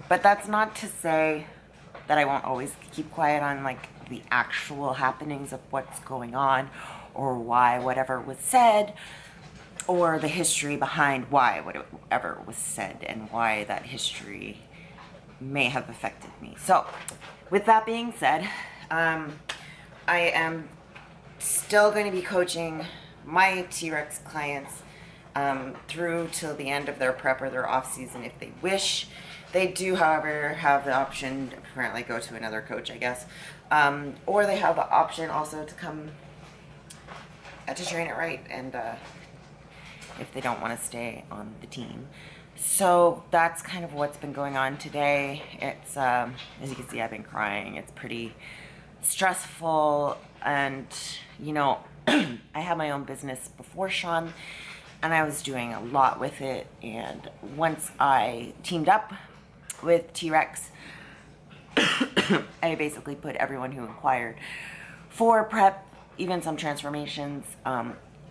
But that's not to say that I won't always keep quiet on like the actual happenings of what's going on or why whatever was said, or the history behind why whatever was said and why that history may have affected me. So with that being said, I am still going to be coaching my T-Rex clients through till the end of their prep or their off season if they wish. They do, however, have the option to apparently go to another coach, I guess. Or they have the option also to come to train it right, and if they don't want to stay on the team. So that's kind of what's been going on today. It's, as you can see, I've been crying. It's pretty stressful, and, you know, I had my own business before Sean, and I was doing a lot with it, and once I teamed up with T-Rex, I basically put everyone who inquired for prep, even some transformations,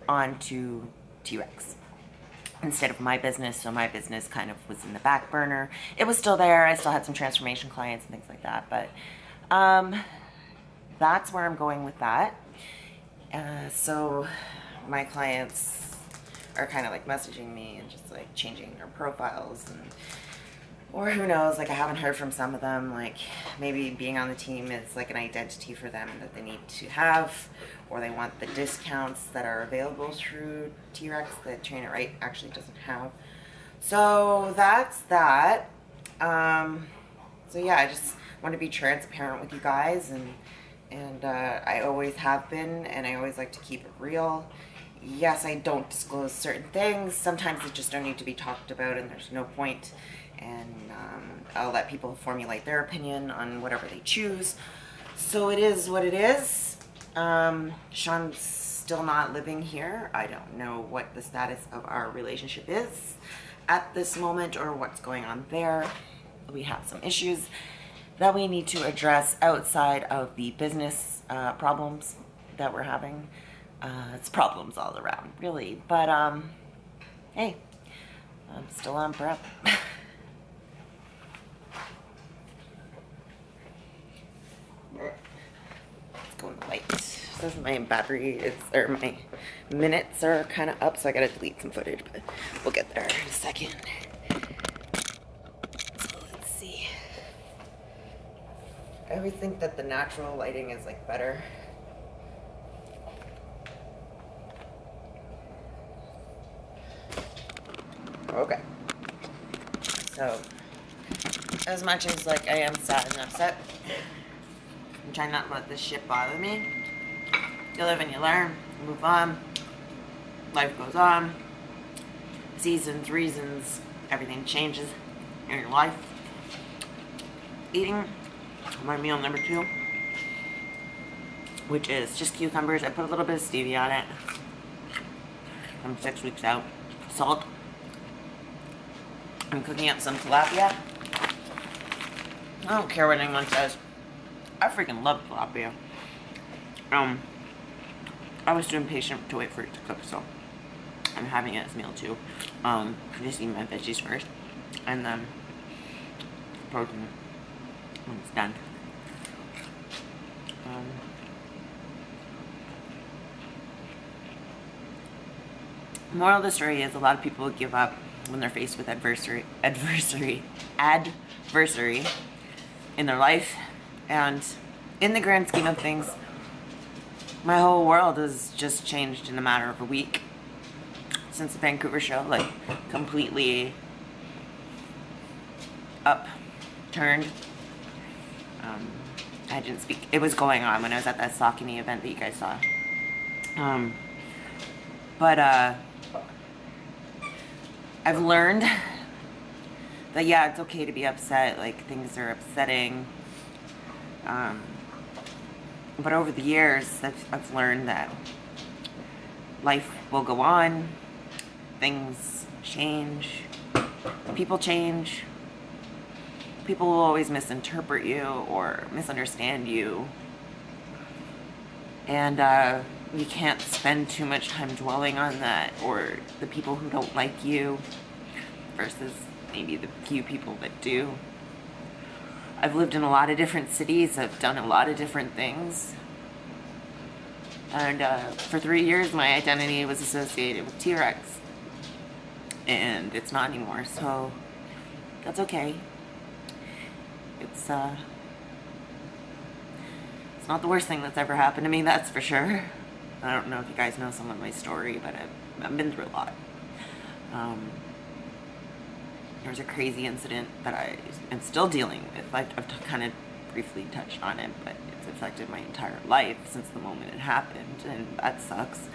onto T-Rex instead of my business. So my business kind of was in the back burner. It was still there. I still had some transformation clients and things like that, but that's where I'm going with that. So my clients are kind of like messaging me and just like changing their profiles, and or who knows, like I haven't heard from some of them, like maybe being on the team is like an identity for them that they need to have, or they want the discounts that are available through T-Rex that Train It Right actually doesn't have. So that's that. So yeah, I just want to be transparent with you guys, and I always have been, and I always like to keep it real. Yes, I don't disclose certain things. Sometimes they just don't need to be talked about, and there's no point. And I'll let people formulate their opinion on whatever they choose. So it is what it is. Sean's still not living here. I don't know what the status of our relationship is at this moment or what's going on there. We have some issues that we need to address outside of the business problems that we're having. It's problems all around, really. But hey, I'm still on prep. Let's go in the light. This is my battery, or my minutes are kind of up, so I gotta delete some footage, but we'll get there in a second. So let's see. I always think that the natural lighting is like better. Okay. So, as much as like I am sad and upset, I'm trying not to let this shit bother me. You live and you learn, you move on, life goes on, seasons, reasons, everything changes in your life. Eating my meal number 2, which is just cucumbers. I put a little bit of stevia on it. I'm 6 weeks out. Salt. I'm cooking up some tilapia. I don't care what anyone says. I freaking love tilapia. I was too impatient to wait for it to cook, so I'm having it as meal 2. Just eat my veggies first, and then protein when it's done. Moral of the story is a lot of people give up when they're faced with adversity in their life, and in the grand scheme of things, my whole world has just changed in a matter of a week since the Vancouver show, like completely upturned. I didn't speak. It was going on when I was at that Saucony event that you guys saw. But I've learned that, yeah, it's okay to be upset, like things are upsetting. But over the years, I've learned that life will go on, things change, people change. People will always misinterpret you or misunderstand you. And you can't spend too much time dwelling on that, or the people who don't like you versus maybe the few people that do. I've lived in a lot of different cities. I've done a lot of different things. And for 3 years, my identity was associated with T-Rex. And it's not anymore, so that's okay. It's not the worst thing that's ever happened to me, that's for sure. I don't know if you guys know some of my story, but I've been through a lot. There was a crazy incident that I am still dealing with. Like, I've kind of briefly touched on it, but it's affected my entire life since the moment it happened, and that sucks.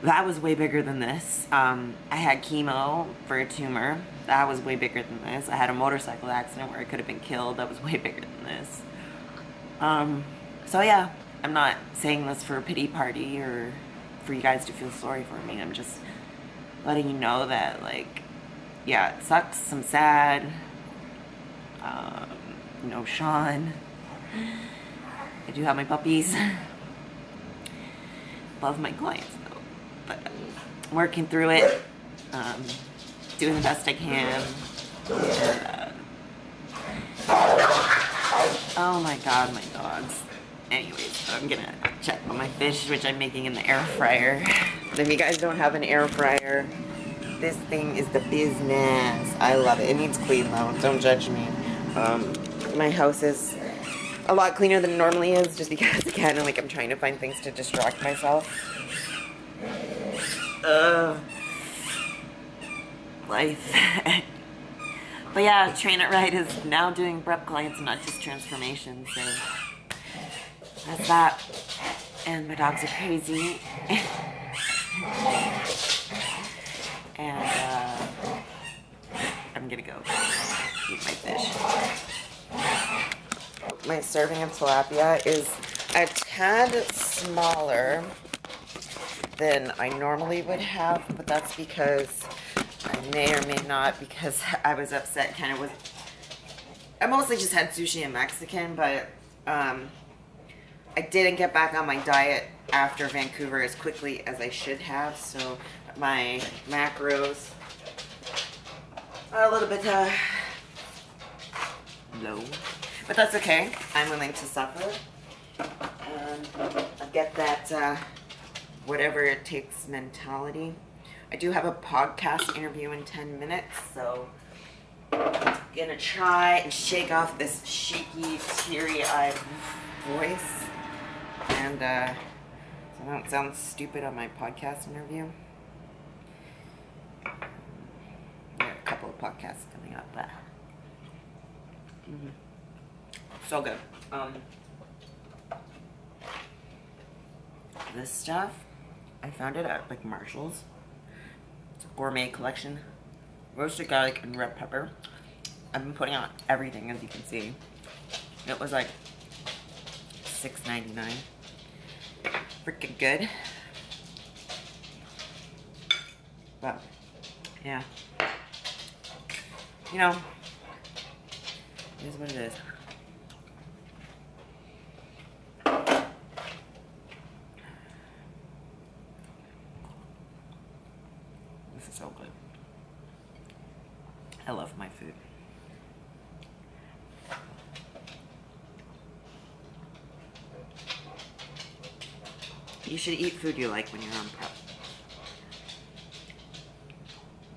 That was way bigger than this. I had chemo for a tumor. That was way bigger than this. I had a motorcycle accident where I could have been killed. That was way bigger than this. So yeah, I'm not saying this for a pity party or for you guys to feel sorry for me. I'm just letting you know that, like, yeah, it sucks. I'm sad. You know, Sean. I do have my puppies. Love my clients though, but I'm working through it. Doing the best I can. And, oh my god, my dogs. Anyways, I'm gonna check on my fish, which I'm making in the air fryer. But if you guys don't have an air fryer, this thing is the business. I love it. It needs clean though. Don't judge me. My house is a lot cleaner than it normally is, just because, again, I'm trying to find things to distract myself. Life. But yeah, Train It Right is now doing prep clients and not just transformation, so that's that. And my dogs are crazy. And I'm gonna go eat my fish. My serving of tilapia is a tad smaller than I normally would have, but that's because I may or may not, because I was upset kind of with, I mostly just had sushi and Mexican, but I didn't get back on my diet after Vancouver as quickly as I should have, so my macros are a little bit low. But that's okay. I'm willing to suffer. I get that whatever it takes mentality. I do have a podcast interview in 10 minutes, so I'm gonna try and shake off this shaky, teary-eyed voice. And so I don't sound stupid on my podcast interview. I have a couple of podcasts coming up, but so good. This stuff, I found it at like Marshall's. It's a gourmet collection. Roasted garlic and red pepper. I've been putting on everything, as you can see. It was like $6.99. Freaking good. But yeah, you know, it is what it is. This is so good. I love my food. You should eat food you like when you're on prep.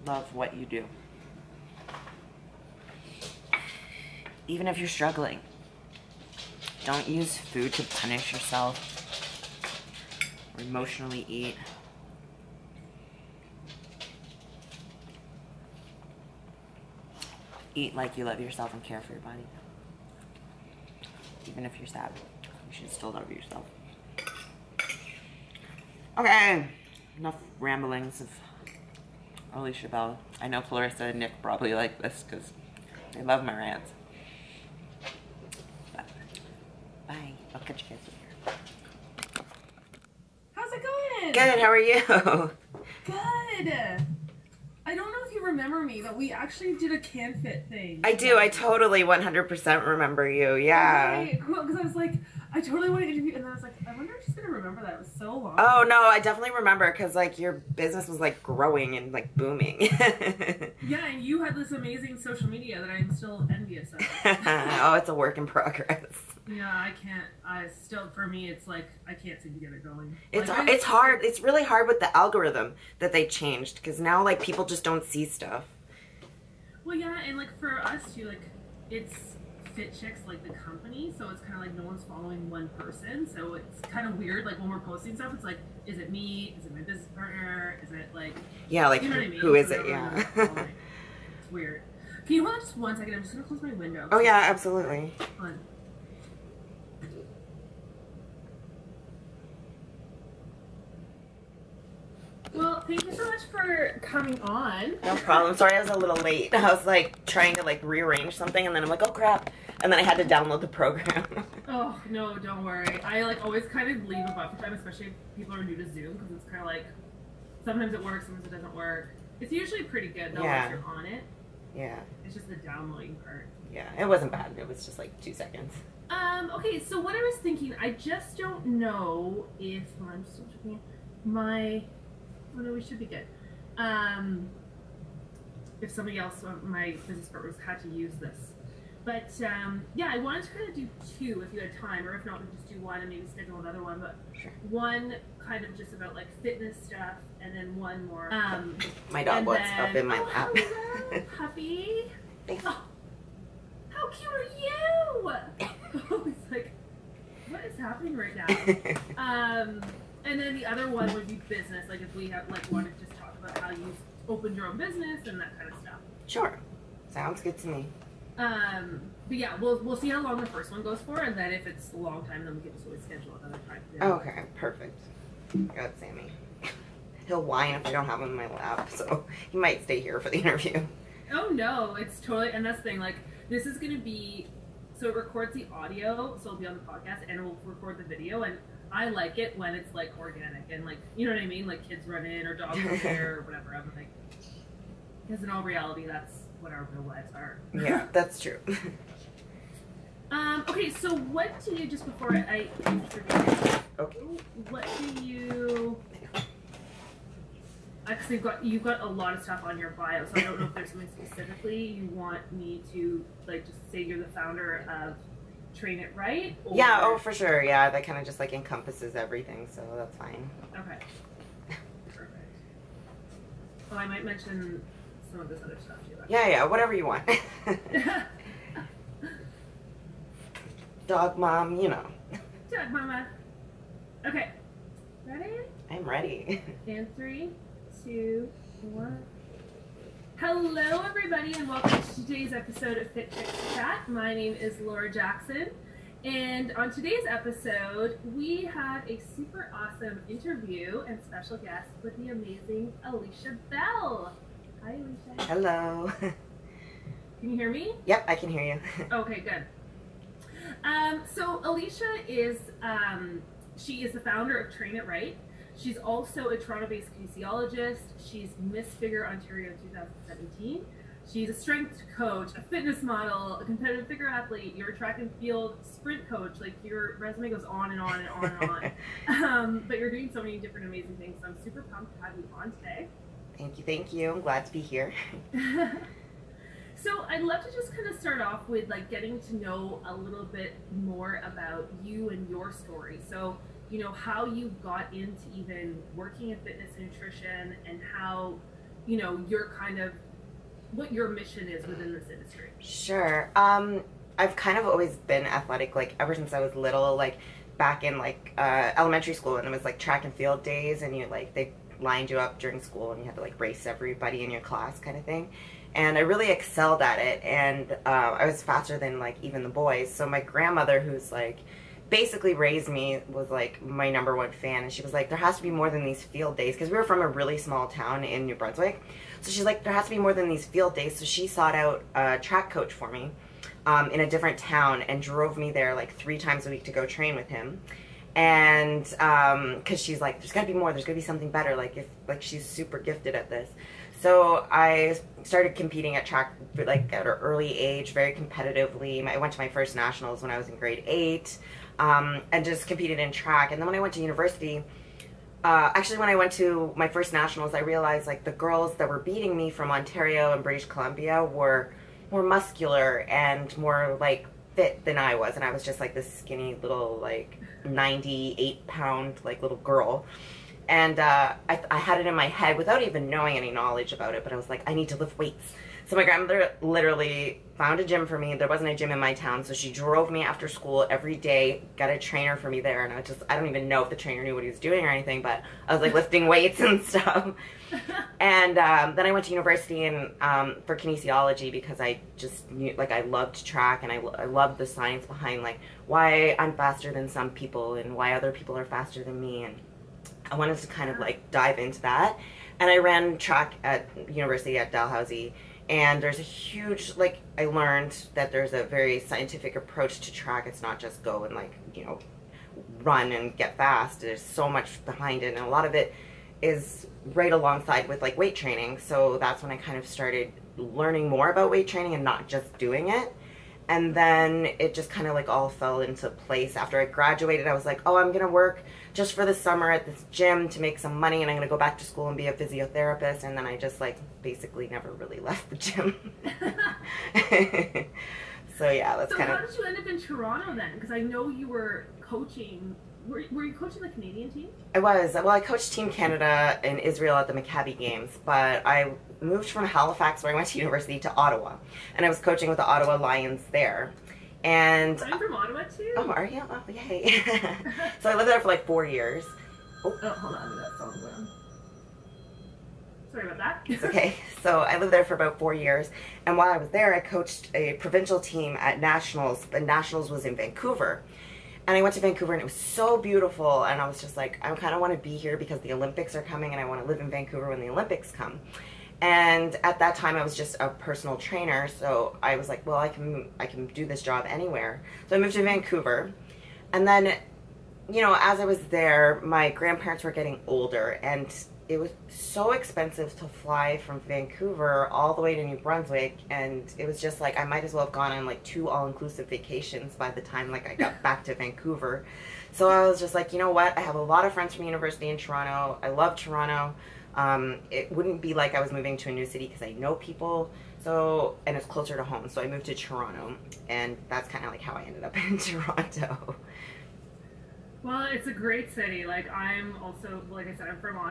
Love what you do. Even if you're struggling, don't use food to punish yourself or emotionally eat. Eat like you love yourself and care for your body. Even if you're sad, you should still love yourself. Okay, enough ramblings of Alicia Bell. I know Clarissa and Nick probably like this because they love my rants. But, bye. I'll catch you guys later. How's it going? Good, how are you? Good. I don't know if you remember me, but we actually did a can fit thing. I do. I totally 100% remember you. Yeah. Okay, cool. Because I was like, I totally want to interview, and then I was like, I wonder if she's gonna gonna remember that. It was so long. Oh no, I definitely remember because like your business was like growing and like booming. Yeah, and you had this amazing social media that I'm still envious of. Oh, it's a work in progress. Yeah, I can't. I still, for me, it's like I can't seem to get it going. It's hard. It's really hard with the algorithm that they changed because now like people just don't see stuff. Well, yeah, and like for us too, like it's Fit Chicks, like the company, so it's kind of like no one's following one person, so it's kind of weird. Like when we're posting stuff, it's like, is it me? Is it my business partner? Is it like, yeah, like you know what I mean? Who is So it? Yeah. It's weird. Can you hold on just 1 second? I'm just gonna close my window. Oh yeah, absolutely. Hold on. Well, thank you so much for coming on. No problem. Sorry I was a little late. I was like trying to like rearrange something and then I'm like, oh crap. And then I had to download the program. Oh, no, don't worry. I like always kind of leave a buffer time, especially if people are new to Zoom, because it's kind of like, sometimes it works, sometimes it doesn't work. It's usually pretty good though once you're on it. Yeah. It's just the downloading part. Yeah, it wasn't bad. It was just like 2 seconds. Okay, so what I was thinking, I just don't know if, hold on, I'm just checking my, oh no, we should be good. If somebody else, my business partners had to use this. But, yeah, I wanted to kind of do 2 if you had time, or if not, we just do 1 and maybe schedule another one. But sure. 1 kind of just about like fitness stuff, and then 1 more. My dog was up in my lap. Hello, puppy. Thanks. Oh, how cute are you? Oh, it's like, what is happening right now? And then the other one would be business, like if we have like wanted to just talk about how you opened your own business and that kind of stuff. Sure. Sounds good to me. But yeah, we'll see how long the first one goes for, and then if it's a long time, then we can just always schedule another time. Okay, perfect. Got Sammy. He'll whine if I don't have him in my lap, so he might stay here for the interview. Oh no, it's totally, and that's the thing, like, this is gonna be, so it records the audio, so it'll be on the podcast, and we'll record the video, and I like it when it's like organic, and like, you know what I mean, like kids run in, or dogs run there, or whatever. I'm like, because in all reality, that's what our real lives are. Yeah, that's true. Okay, so what do you, just before I forget, okay, what do you, actually you've got a lot of stuff on your bio, so I don't know if there's something specifically you want me to, like, just say you're the founder of Train It Right? Or... Yeah, oh for sure, yeah, that kind of just like encompasses everything, so that's fine. Okay. Perfect. Oh, I might mention some of this other stuff too. Actually. Yeah, whatever you want. Dog mom, you know. Dog mama. Okay. Ready? I'm ready. And 3, 2, 1. Hello, everybody, and welcome to today's episode of Fit Chicks Chat. My name is Laura Jackson, and on today's episode, we had a super awesome interview and special guest with the amazing Alicia Bell. Hi, Alicia. Hello. Can you hear me? Yep, I can hear you. Okay, good. So Alicia is, she is the founder of Train It Right. She's also a Toronto-based kinesiologist. She's Miss Figure Ontario 2017. She's a strength coach, a fitness model, a competitive figure athlete. You're a track and field sprint coach. Like, your resume goes on and on and on and on. But you're doing so many different amazing things. So I'm super pumped to have you on today. Thank you. I'm glad to be here. So I'd love to just kind of start off with like getting to know a little bit more about you and your story. So, you know, how you got into even working in fitness and nutrition, and how, you know, your kind of, what your mission is within this industry. Sure. I've kind of always been athletic, like ever since I was little, like back in like elementary school, and it was like track and field days, and you like, they lined you up during school and you had to like race everybody in your class kind of thing. And I really excelled at it, and I was faster than like even the boys. So my grandmother, who's like basically raised me, was like my #1 fan, and she was like, there has to be more than these field days, because we were from a really small town in New Brunswick. So she's like, there has to be more than these field days. So she sought out a track coach for me in a different town and drove me there like 3 times a week to go train with him. And because she's like, there's got to be more, there's got to be something better, like if like she's super gifted at this. So I started competing at track like at an early age, very competitively. I went to my first nationals when I was in grade 8, and just competed in track. And then when I went to university, actually when I went to my first nationals, I realized like the girls that were beating me from Ontario and British Columbia were more muscular and more like fit than I was, and I was just like this skinny little like 98-pound like little girl. And I had it in my head without even knowing any knowledge about it, but I was like, I need to lift weights. So my grandmother literally found a gym for me. There wasn't a gym in my town, so she drove me after school every day, got a trainer for me there, and I don't even know if the trainer knew what he was doing or anything, but I was like lifting weights and stuff. And then I went to university and for kinesiology, because I just knew, like, I loved track, and I loved the science behind like why I'm faster than some people and why other people are faster than me, and I wanted to kind of like dive into that. And I ran track at university at Dalhousie, and there's a huge, like, I learned that there's a very scientific approach to track. It's not just go and like, run and get fast. There's so much behind it, and a lot of it is right alongside with like weight training. So that's when I kind of started learning more about weight training and not just doing it. And then it just kind of like all fell into place. After I graduated, I was like, oh, I'm going to work just for the summer at this gym to make some money, and I'm going to go back to school and be a physiotherapist. And then I just like basically never really left the gym. So yeah, that's kind of... So how did you end up in Toronto then? Because I know you were coaching... Were you coaching the Canadian team? I was. Well, I coached Team Canada in Israel at the Maccabi Games, but I moved from Halifax, where I went to university, to Ottawa, and I was coaching with the Ottawa Lions there. And I'm from Ottawa too. Oh, are you? Oh, yay! So I lived there for like 4 years. Oh, hold on, that song went on. Sorry about that. It's okay. So I lived there for about 4 years, and while I was there, I coached a provincial team at Nationals, but Nationals was in Vancouver. And I went to Vancouver, and it was so beautiful, and I was just like, I kind of want to be here because the Olympics are coming, and I want to live in Vancouver when the Olympics come. And at that time, I was just a personal trainer, so I was like, well, I can do this job anywhere. So I moved to Vancouver, and then, as I was there, my grandparents were getting older, and it was so expensive to fly from Vancouver all the way to New Brunswick, and it was just like I might as well have gone on like 2 all-inclusive vacations by the time like I got back to Vancouver. So I was just like, you know what, I have a lot of friends from university in Toronto. I love Toronto. It wouldn't be like I was moving to a new city because I know people, and it's closer to home. So I moved to Toronto, and that's kind of like how I ended up in Toronto. Well, it's a great city. Like, I'm also, like I said, I'm from Ottawa.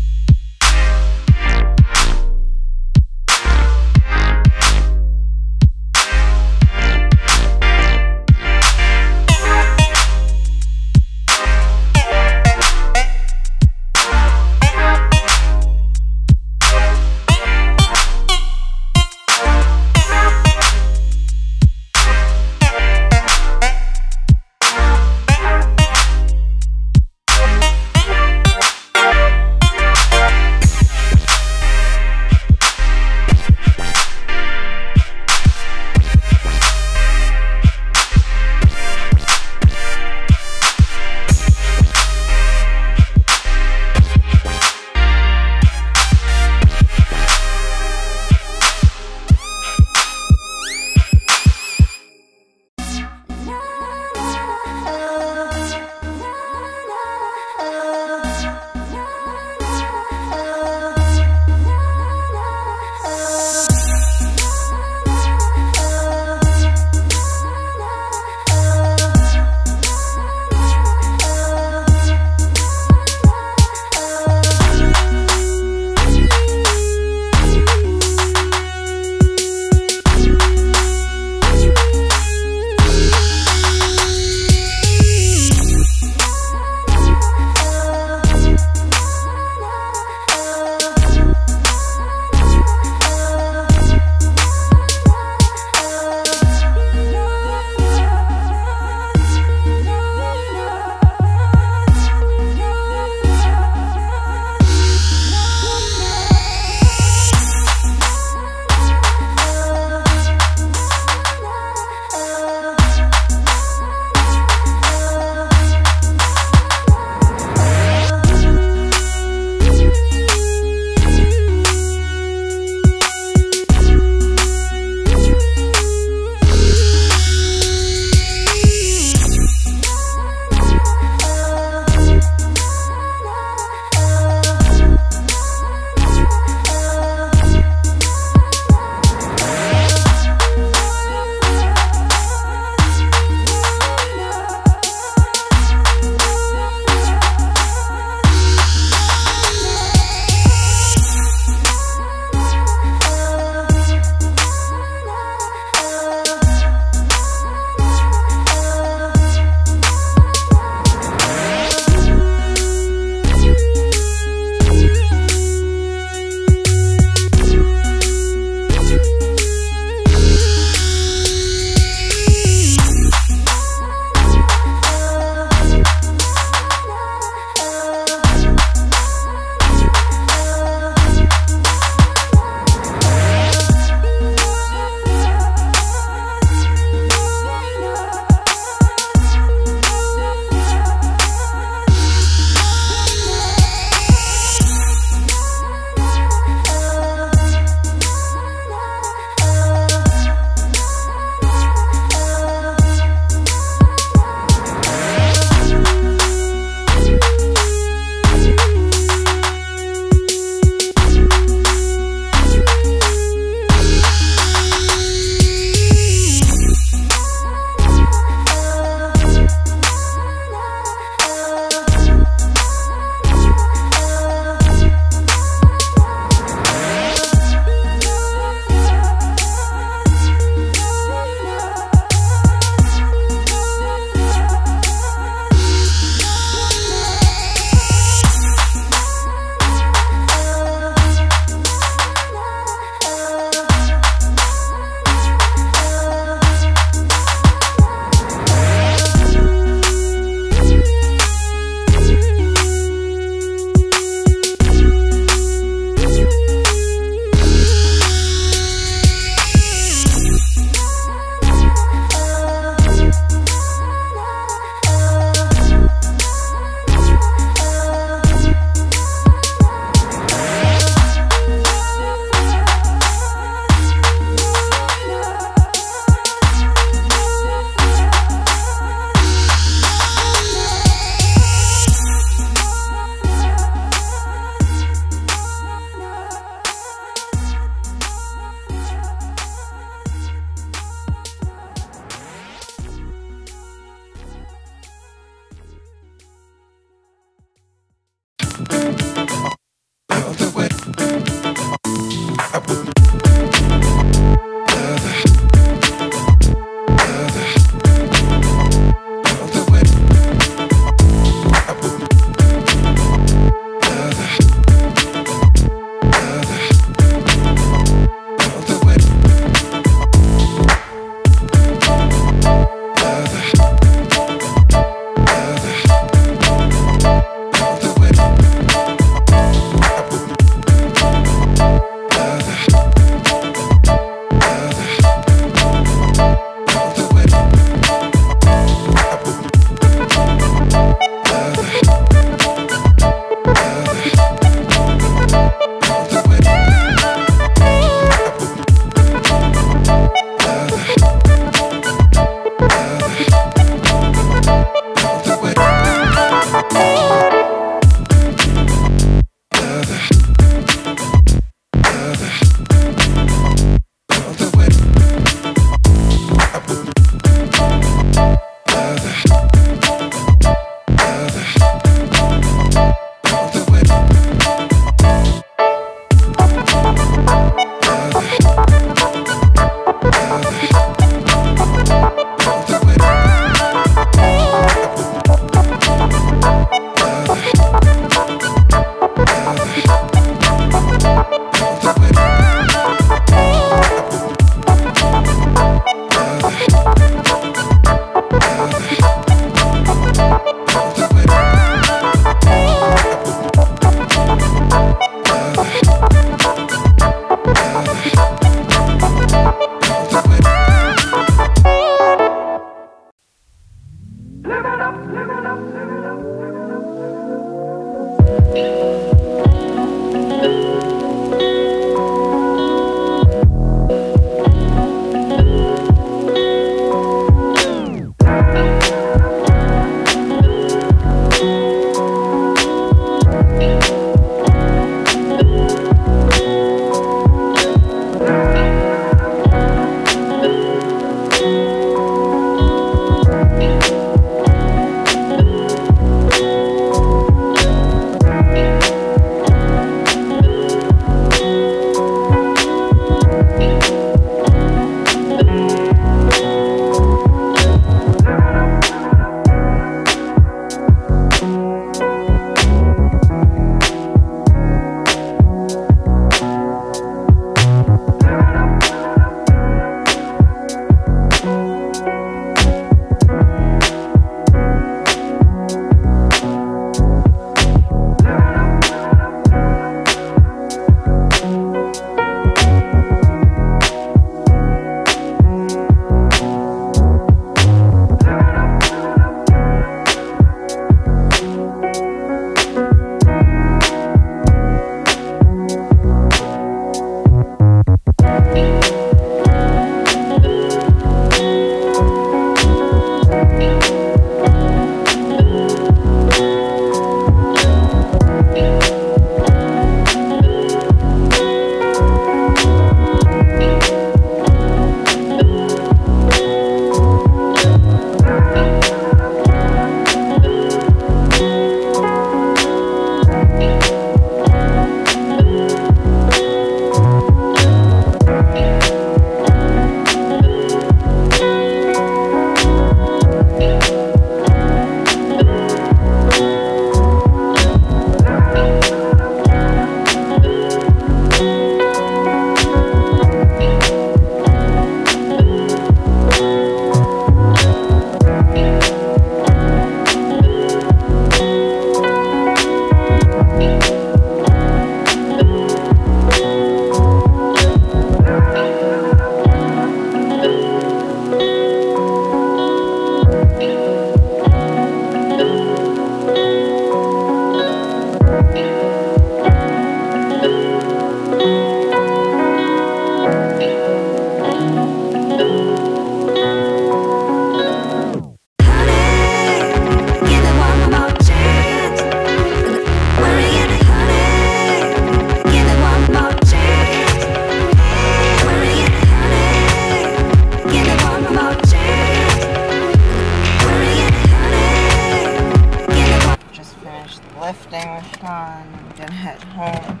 lifting was done. I'm gonna head home.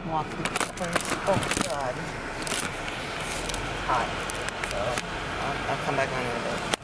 Walk the distance. Oh god. Hot. So I'll come back on in a bit.